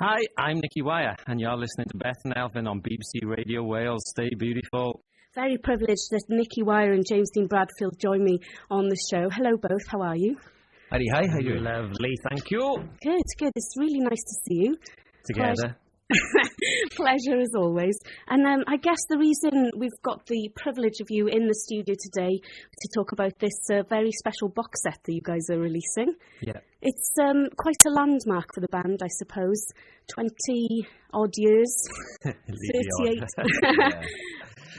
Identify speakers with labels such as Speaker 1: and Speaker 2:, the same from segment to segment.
Speaker 1: Hi, I'm Nicky and you're listening to Bethan Elfyn on BBC Radio Wales. Stay beautiful.
Speaker 2: Very privileged that Nicky and James Dean Bradfield join me on the show. Hello both, how are you?
Speaker 3: Howdy, hi, how are you?
Speaker 1: Lovely, thank you.
Speaker 2: Good. It's really nice to see you.
Speaker 1: Together.
Speaker 2: Pleasure as always. And I guess the reason we've got the privilege of you in the studio today to talk about this very special box set that you guys are releasing.
Speaker 1: Yeah.
Speaker 2: It's quite a landmark for the band, I suppose. 20-odd years. 38.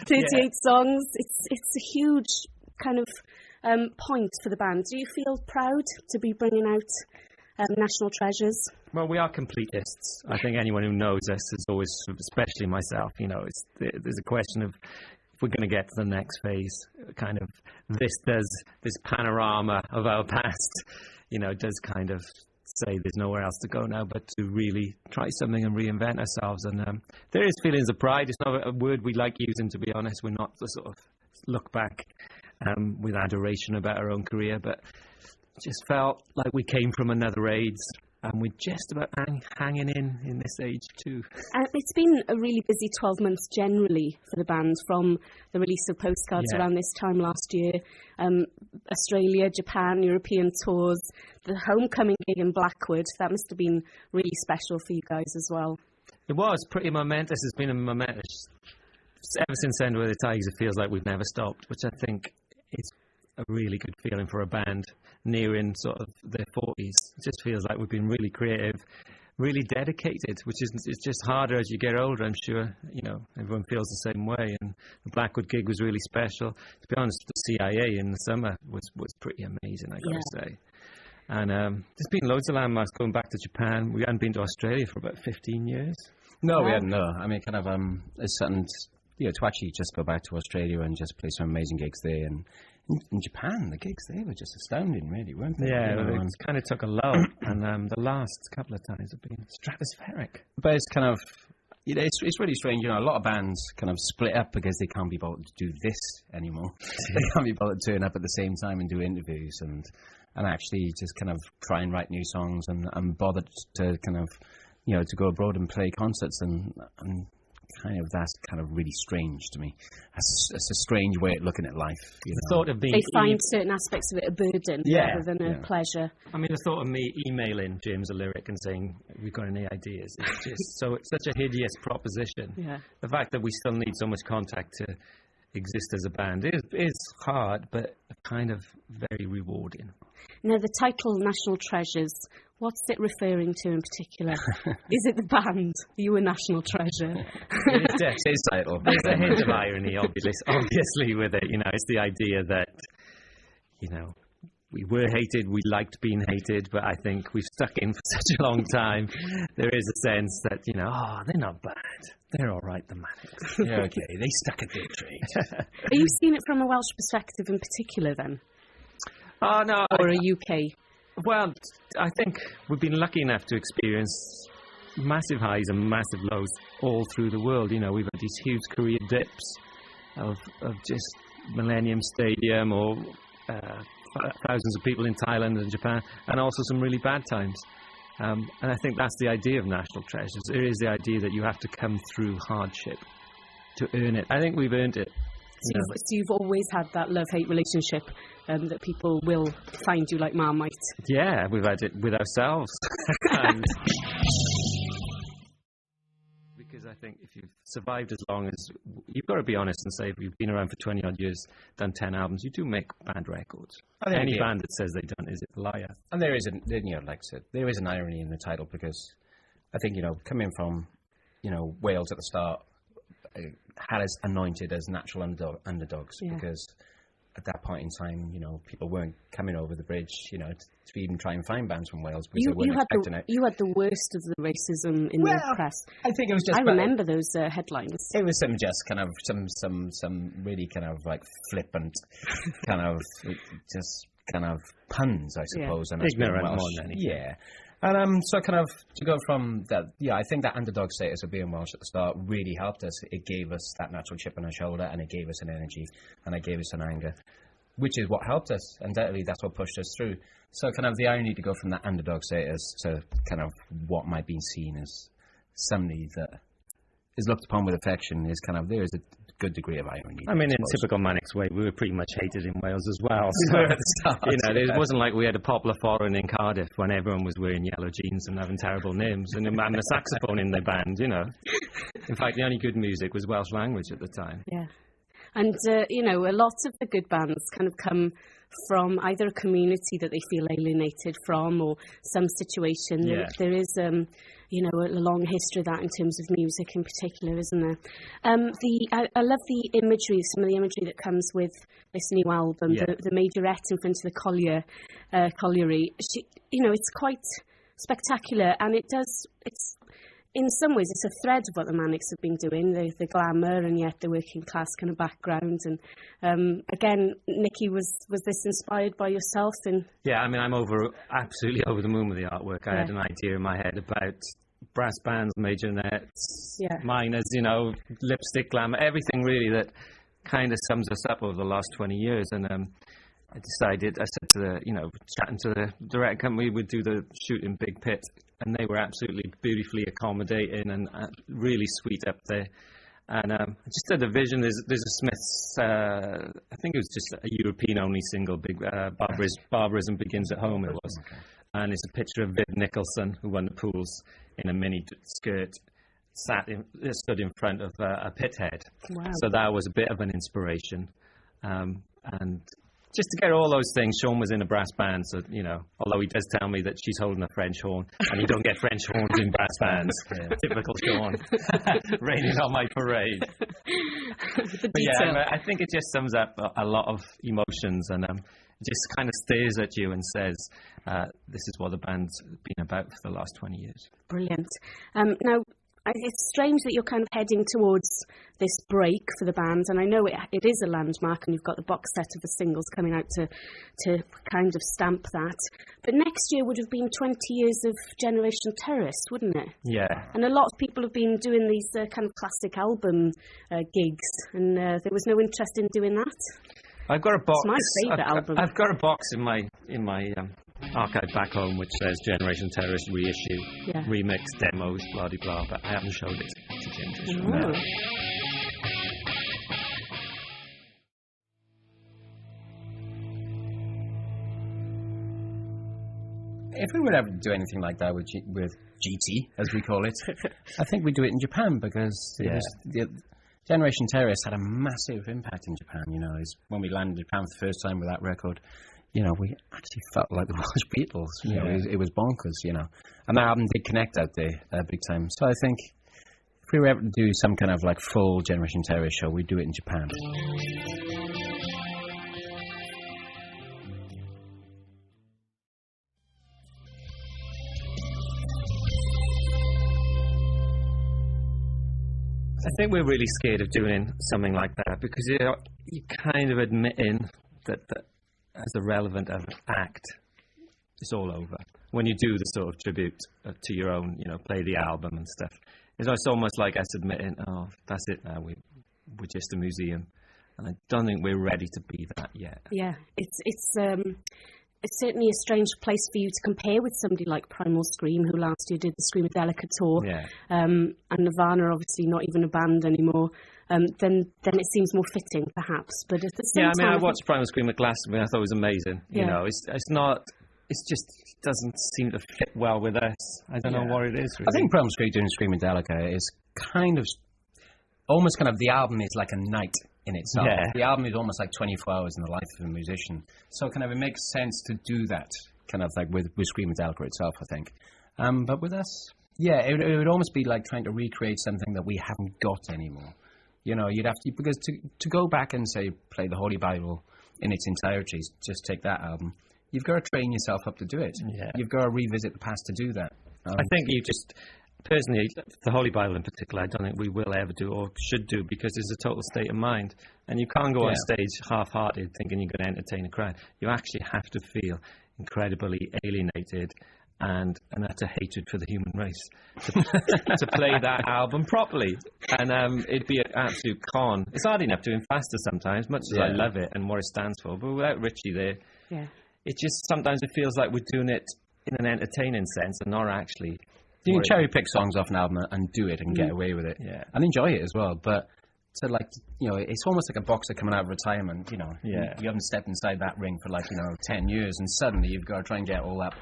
Speaker 2: 38 songs. It's a huge kind of point for the band. Do you feel proud to be bringing out National Treasures?
Speaker 1: Well, we are completists. I think anyone who knows us is always, especially myself, there's a question of if we're going to get to the next phase, kind of this panorama of our past, does kind of say there's nowhere else to go now but to really try something and reinvent ourselves. And there is feelings of pride. It's not a word we like using, to be honest. We're not the sort of look back with adoration about our own career, but just felt like we came from another age. And we're just about hanging in this age too.
Speaker 2: It's been a really busy 12 months generally for the band, from the release of Postcards around this time last year, Australia, Japan, European tours, the homecoming gig in Blackwood. That must have been really special for you guys as well.
Speaker 1: It was pretty momentous. It's been a momentous. Ever since End Where the Tigers, it feels like we've never stopped, which I think is a really good feeling for a band nearing sort of their 40s. It just feels like we've been really creative, really dedicated, which is it's just harder as you get older. I'm sure everyone feels the same way. And the Blackwood gig was really special. To be honest, the CIA in the summer was pretty amazing, I got to say. And there's been loads of landmarks going back to Japan. We hadn't been to Australia for about 15 years.
Speaker 3: No, we hadn't. No, I mean, kind of it's something to actually just go back to Australia and just play some amazing gigs there. And in Japan, the gigs there were just astounding, really, weren't they?
Speaker 1: Yeah, it kind of took a lull, and the last couple of times have been stratospheric.
Speaker 3: But it's kind of, it's really strange. A lot of bands kind of split up because they can't be bothered to do this anymore. They can't be bothered to turn up at the same time and do interviews and actually just kind of try and write new songs and bothered to kind of, to go abroad and play concerts and that's kind of really strange to me. It's a strange way of looking at life.
Speaker 1: The thought of being
Speaker 2: they find certain aspects of it a burden rather than a pleasure.
Speaker 1: I mean, the thought of me emailing James a lyric and saying, "We've got any ideas?" It's just it's such a hideous proposition.
Speaker 2: Yeah.
Speaker 1: The fact that we still need so much contact to exist as a band is hard, but kind of very rewarding.
Speaker 2: Now, the title National Treasures, what's it referring to in particular? Is it the band? You a national treasure?
Speaker 1: It's his title. There's a hint of irony, obviously, with it. It's the idea that, we were hated, we liked being hated, but I think we've stuck in for such a long time. There is a sense that, they're not bad. They're all right, the Manics.
Speaker 3: Yeah, okay, they stuck at their trade.
Speaker 2: Are you seeing it from a Welsh perspective in particular, then?
Speaker 1: Oh, no.
Speaker 2: Or a UK?
Speaker 1: Well, I think we've been lucky enough to experience massive highs and massive lows all through the world. We've had these huge career dips of just Millennium Stadium or thousands of people in Thailand and Japan, and also some really bad times. And I think that's the idea of National Treasures. It is the idea that you have to come through hardship to earn it. I think we've earned it.
Speaker 2: So you've always had that love-hate relationship that people will find you like Marmite.
Speaker 1: Yeah, we've had it with ourselves. Because I think if you've survived as long as... You've got to be honest and say if you've been around for 20-odd years, done 10 albums, you do make bad records. Any band that says they don't is a liar.
Speaker 3: And there is, like I said, there is an irony in the title because I think, coming from, Wales at the start, had us anointed as natural underdogs because at that point in time, people weren't coming over the bridge, to even try and find bands from Wales because they weren't expecting it.
Speaker 2: You had the worst of the racism in the press.
Speaker 3: I think it was just...
Speaker 2: I remember those headlines.
Speaker 3: It was some really kind of like flippant kind of puns, I suppose.
Speaker 1: Yeah. Ignorant more than anything.
Speaker 3: Yeah. And so kind of to go from that, I think that underdog status of being Welsh at the start really helped us. It gave us that natural chip on our shoulder, and it gave us an energy, and it gave us an anger. which is what helped us. Undoubtedly, that's what pushed us through. So kind of the irony to go from that underdog status to kind of what might be seen as somebody that is looked upon with affection is kind of, there is a good degree of irony.
Speaker 1: I mean, in typical Manics way, we were pretty much hated in Wales as well. So,
Speaker 3: at the start,
Speaker 1: it wasn't like we had a popular foreign in Cardiff when everyone was wearing yellow jeans and having terrible names and a saxophone in their band, In fact, the only good music was Welsh language at the time.
Speaker 2: Yeah. And, a lot of the good bands kind of come from either a community that they feel alienated from or some situation.
Speaker 1: Yeah.
Speaker 2: There is, a long history of that in terms of music in particular, isn't there? I love the imagery, some of the imagery that comes with this new album, the majorette in front of the colliery. It's quite spectacular, and it's in some ways, it's a thread of what the Manics have been doing, the glamour and yet the working class kind of background. And again, Nicky, was this inspired by yourself?
Speaker 1: Yeah, I mean, I'm absolutely over the moon with the artwork. I had an idea in my head about brass bands, majorettes, minors, lipstick glamour, everything really that kind of sums us up over the last 20 years. And I said to chatting to the direct company, we'd do the shoot in Big Pit, and they were absolutely beautifully accommodating and really sweet up there. And I just had a vision. There's a Smiths, I think it was just a European-only single, Big Barbarism Begins at Home, it was. Okay. And it's a picture of Viv Nicholson, who won the pools in a mini skirt, stood in front of a pit head.
Speaker 2: Wow.
Speaker 1: So that was a bit of an inspiration. And just to get all those things, Sean was in a brass band, so, although he does tell me that she's holding a French horn, and you don't get French horns in brass bands. Typical Sean. Raining on my parade. I think it just sums up a lot of emotions, and it just kind of stares at you and says, this is what the band's been about for the last 20 years.
Speaker 2: Brilliant. Now, it's strange that you're kind of heading towards this break for the band, and I know it is a landmark, and you've got the box set of the singles coming out to kind of stamp that. But next year would have been 20 years of Generation Terrorist, wouldn't it?
Speaker 1: Yeah.
Speaker 2: And a lot of people have been doing these kind of classic album gigs, and there was no interest in doing that.
Speaker 1: I've got a box.
Speaker 2: It's my favourite album.
Speaker 1: I've got a box in my archive back home which says Generation Terrorist reissue, remix, demos, blah de blah, but I haven't showed it to Ginger.
Speaker 2: No.
Speaker 3: If we would ever do anything like that with GT, as we call it, I think we'd do it in Japan, because the Generation Terrorist had a massive impact in Japan. When we landed in Japan for the first time with that record, we actually felt like the Welsh Beatles. It was bonkers, And that album did connect out there big time. So I think if we were ever to do some kind of like full Generation Terrorist show, we'd do it in Japan.
Speaker 1: I think we're really scared of doing something like that, because you're kind of admitting that as a relevant act, it's all over. When you do the sort of tribute to your own, play the album and stuff, it's almost like us admitting, oh, that's it now, we're just a museum. And I don't think we're ready to be that yet. Yeah,
Speaker 2: it's certainly a strange place for you to compare with somebody like Primal Scream, who last year did the Screamadelica tour, and Nirvana, obviously not even a band anymore. Then it seems more fitting, perhaps. But at the same time,
Speaker 1: I watched Primal Scream at Glastonbury. I thought it was amazing. It's not. It's just doesn't seem to fit well with us. I don't know what it is. Really.
Speaker 3: I think Primal Scream doing Screamadelica is kind of almost kind of, the album is like a night in itself. Yeah. The album is almost like 24 hours in the life of a musician. So kind of it makes sense to do that kind of like with Screamadelica itself, I think. But with us, it would almost be like trying to recreate something that we haven't got anymore. You'd have to, because to go back and say play the Holy Bible in its entirety, just take that album, you've got to train yourself up to do it. Yeah. You've got to revisit the past to do that.
Speaker 1: I think you just, personally, the Holy Bible in particular, I don't think we will ever do or should do, because it's a total state of mind. And you can't go on stage half-hearted thinking you're going to entertain a crowd. You actually have to feel incredibly alienated and an utter hatred for the human race to play that album properly. And it'd be an absolute con. It's hard enough doing Faster sometimes, much as I love it and what it stands for. But without Richey there, it just sometimes it feels like we're doing it in an entertaining sense and not actually.
Speaker 3: You can cherry pick songs off an album and do it and get away with it and enjoy it as well. But so it's almost like a boxer coming out of retirement. You haven't stepped inside that ring for 10 years, and suddenly you've got to try and get all that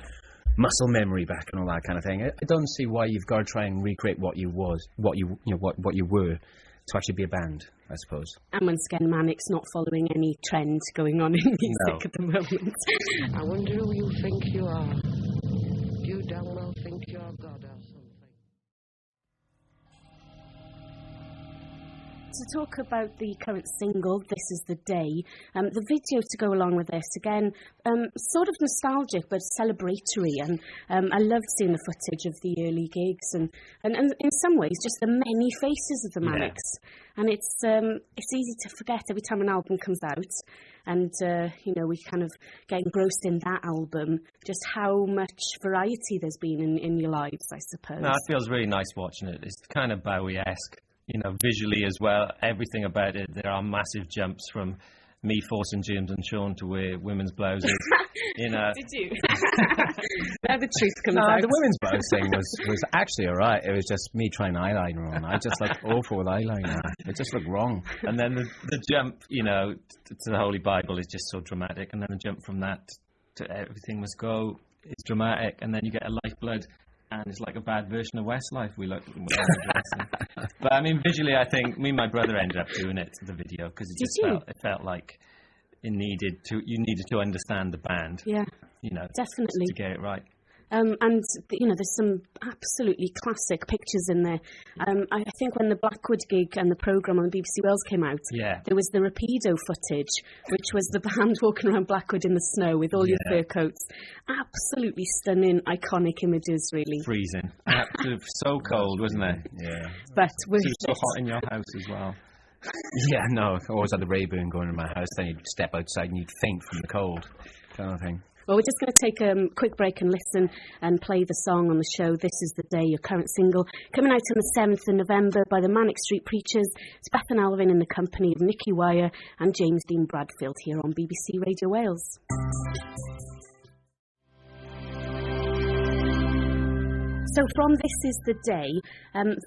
Speaker 3: muscle memory back and all that kind of thing. I don't see why you've got to try and recreate what you were to actually be a band, I suppose.
Speaker 2: And once again, Manic's not following any trend going on in music at the moment.
Speaker 4: I wonder who you think you are. You damn well think you're God or something.
Speaker 2: To talk about the current single, This Is The Day, the video to go along with this, again, sort of nostalgic but celebratory, and I loved seeing the footage of the early gigs and in some ways just the many faces of the Manics. And it's easy to forget every time an album comes out, and we kind of get engrossed in that album, just how much variety there's been in your lives, I suppose.
Speaker 1: No, it feels really nice watching it. It's kind of Bowie-esque. Visually as well, everything about it. There are massive jumps from me forcing James and Sean to wear women's blouses.
Speaker 2: Did you? Now the truth comes out.
Speaker 3: The women's blouse thing was actually all right. It was just me trying eyeliner on. I just look awful with eyeliner. It just looked wrong.
Speaker 1: And then the jump, to the Holy Bible is just so dramatic. And then the jump from that to Everything Must Go is dramatic. And then you get a Lifeblood. And it's like a bad version of Westlife. But I mean, visually, I think me and my brother ended up doing it to the video because it felt like you needed to understand the band.
Speaker 2: Yeah, definitely
Speaker 1: to get it right.
Speaker 2: And there's some absolutely classic pictures in there. I think when the Blackwood gig and the programme on BBC Wales came out, there was the Rapido footage, which was the band walking around Blackwood in the snow with all your fur coats. Absolutely stunning, iconic images, really.
Speaker 1: Freezing. Absolutely so cold, wasn't it? Yeah.
Speaker 2: But it was
Speaker 1: so hot in your house as well.
Speaker 3: Yeah, no, I always had the Rayburn going in my house, then you'd step outside and you'd faint from the cold, kind of thing.
Speaker 2: Well, we're just going to take a quick break and listen and play the song on the show, This Is The Day, your current single, coming out on the 7th of November by the Manic Street Preachers. It's Bethan and Elfyn in the company of Nicky and James Dean Bradfield here on BBC Radio Wales. So from This Is The Day,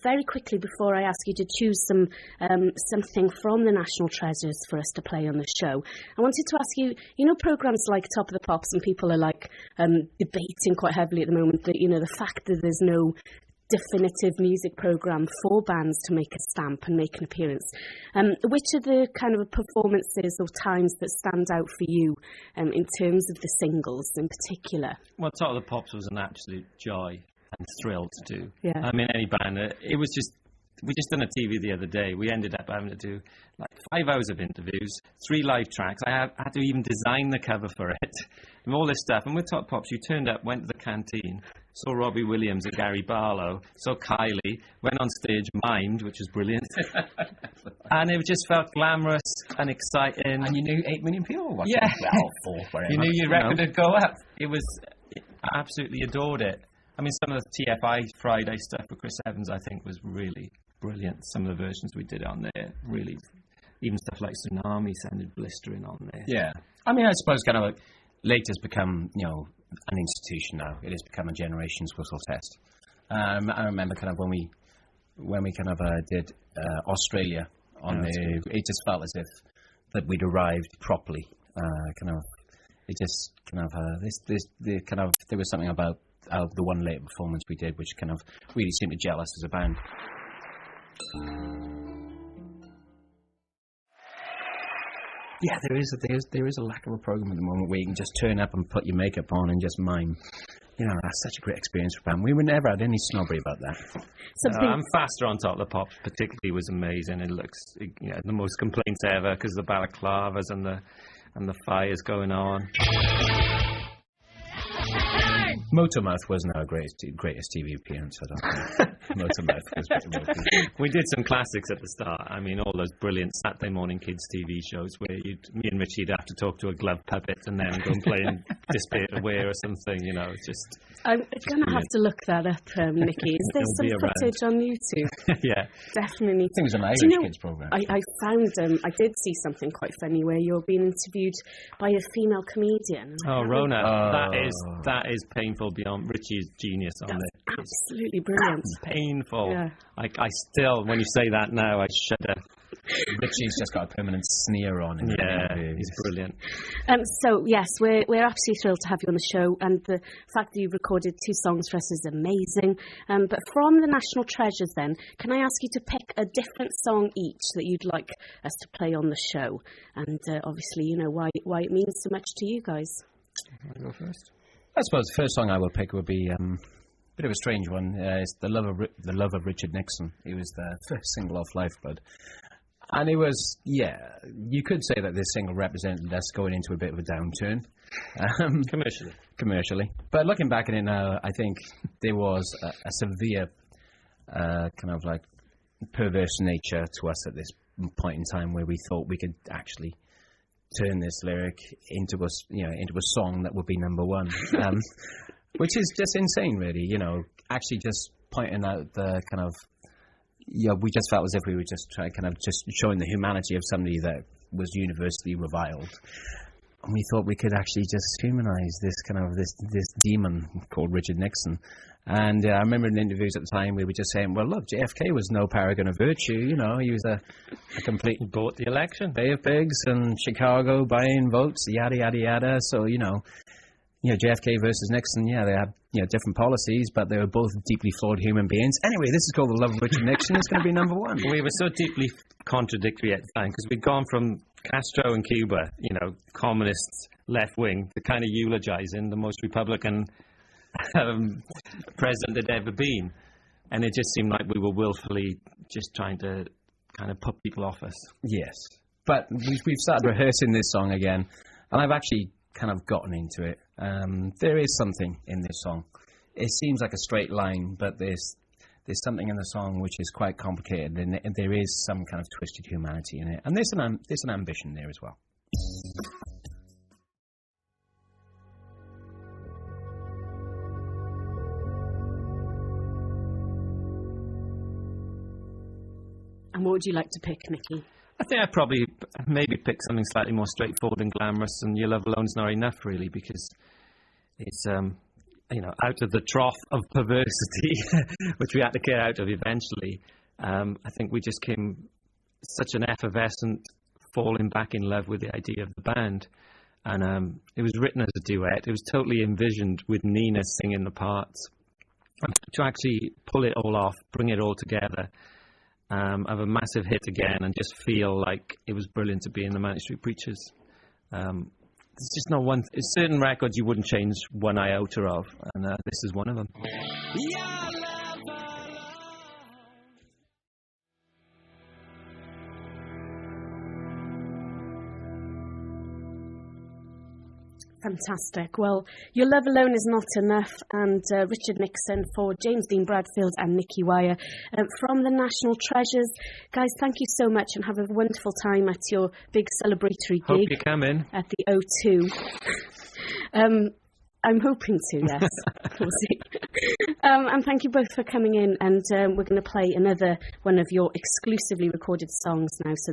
Speaker 2: very quickly before I ask you to choose something from the National Treasures for us to play on the show, I wanted to ask you, programmes like Top of the Pops, and people are debating quite heavily at the moment that, the fact that there's no definitive music programme for bands to make a stamp and make an appearance. Which are the kind of performances or times that stand out for you in terms of the singles in particular?
Speaker 1: Well, Top of the Pops was an absolute joy. And thrilled to do.
Speaker 2: Yeah.
Speaker 1: I mean, any band. It was just we just done a TV the other day. We ended up having to do 5 hours of interviews, 3 live tracks. I had to even design the cover for it, and all this stuff. And with Top Pops, you turned up, went to the canteen, saw Robbie Williams and Gary Barlow, saw Kylie, went on stage, mimed, which was brilliant, and it just felt glamorous and exciting.
Speaker 3: And you knew 8 million people watching.
Speaker 1: Yeah,
Speaker 3: whatever.
Speaker 1: You knew your record would go up. I absolutely adored it. I mean, some of the TFI Friday stuff with Chris Evans, I think, was really brilliant. Some of the versions we did on there, really, even stuff like Tsunami sounded blistering on there.
Speaker 3: Yeah. I mean, I suppose kind of Late has become, an institution now. It has become a generation's whistle test. I remember kind of when we kind of did Australia on it just felt as if that we'd arrived properly. It just kind of there was something about the one later performance we did, which kind of really seemed to gel us as a band. Yeah, there is a lack of a program at the moment where you can just turn up and put your makeup on and just mime. That's such a great experience for a band. We never had any snobbery about that.
Speaker 1: And Faster on Top of the Pops particularly was amazing. It looks the most complaints ever because of the balaclavas and the fires going on.
Speaker 3: Motormouth wasn't our greatest TV appearance, I don't think. Motormouth was pretty
Speaker 1: We did some classics at the start. I mean, all those brilliant Saturday morning kids TV shows where me and Richey would have to talk to a glove puppet and then go and play in disappeared away or something, you know, just...
Speaker 2: I'm going to have to look that up, Nicky. Is there some footage on YouTube?
Speaker 1: Yeah.
Speaker 2: Definitely.
Speaker 3: I think it was an Irish kids programme.
Speaker 2: I found, I did see something quite funny where you're being interviewed by a female comedian.
Speaker 1: Oh, Rona. That is painful beyond Richey's genius on it.
Speaker 2: Absolutely brilliant.
Speaker 1: Painful.
Speaker 2: Yeah.
Speaker 1: I still, when you say that now, I shudder.
Speaker 3: Richie's just got a permanent sneer on him.
Speaker 1: Yeah, he's brilliant.
Speaker 2: So yes, we're absolutely thrilled to have you on the show, and the fact that you've recorded 2 songs for us is amazing. But from the National Treasures, then, can I ask you to pick a different song each that you'd like us to play on the show, and obviously, you know why it means so much to you guys.
Speaker 1: Want to go first?
Speaker 3: I suppose the first song I will pick would be a bit of a strange one. It's the Love of Richard Nixon. It was the first single off Lifeblood. And it was, you could say that this single represented us going into a bit of a downturn. Commercially. But looking back at it now, I think there was a severe kind of like perverse nature to us at this point in time where we thought we could actually turn this lyric into a song that would be number 1. Which is just insane, really, you know, actually just pointing out the kind of... Yeah, we just felt as if we were just showing the humanity of somebody that was universally reviled. And we thought we could actually just humanize this demon called Richard Nixon. And I remember in interviews at the time we were just saying, well, look, JFK was no paragon of virtue, you know, he was a complete...
Speaker 1: He bought the election.
Speaker 3: Bay of Pigs and Chicago buying votes, yada, yada, yada. So, you know, JFK versus Nixon, they had, different policies, but they were both deeply flawed human beings. Anyway, this is called The Love of Richard Nixon. It's going to be number 1.
Speaker 1: We were so deeply contradictory at the time because we'd gone from Castro and Cuba, communists, left wing, to kind of eulogizing the most Republican president there'd ever been. And it just seemed like we were willfully just trying to kind of put people off us.
Speaker 3: Yes. But we've started rehearsing this song again, and I've actually kind of gotten into it. There is something in this song. It seems like a straight line, but there's something in the song which is quite complicated, and there is some kind of twisted humanity in it, and there's an ambition there as well.
Speaker 2: And what would you like to pick, Nicky?
Speaker 1: I think I'd probably maybe pick something slightly more straightforward and glamorous, and Your Love Alone's not enough, really, because it's, out of the trough of perversity, which we had to get out of eventually. I think we just came such an effervescent falling back in love with the idea of the band. And it was written as a duet. It was totally envisioned with Nina singing the parts. And to actually pull it all off, bring it all together, have a massive hit again, and just feel like it was brilliant to be in the Manic Street Preachers. There's just no one... certain records you wouldn't change one iota of, and this is one of them.
Speaker 2: Fantastic. Well, Your Love Alone Is Not Enough, and Richard Nixon for James Dean Bradfield and Nicky Wire from the National Treasures. Guys, thank you so much, and have a wonderful time at your big celebratory gig.
Speaker 1: Hope you come in.
Speaker 2: At the O2. I'm hoping to, yes. We'll see. And thank you both for coming in, and we're going to play another one of your exclusively recorded songs now. So this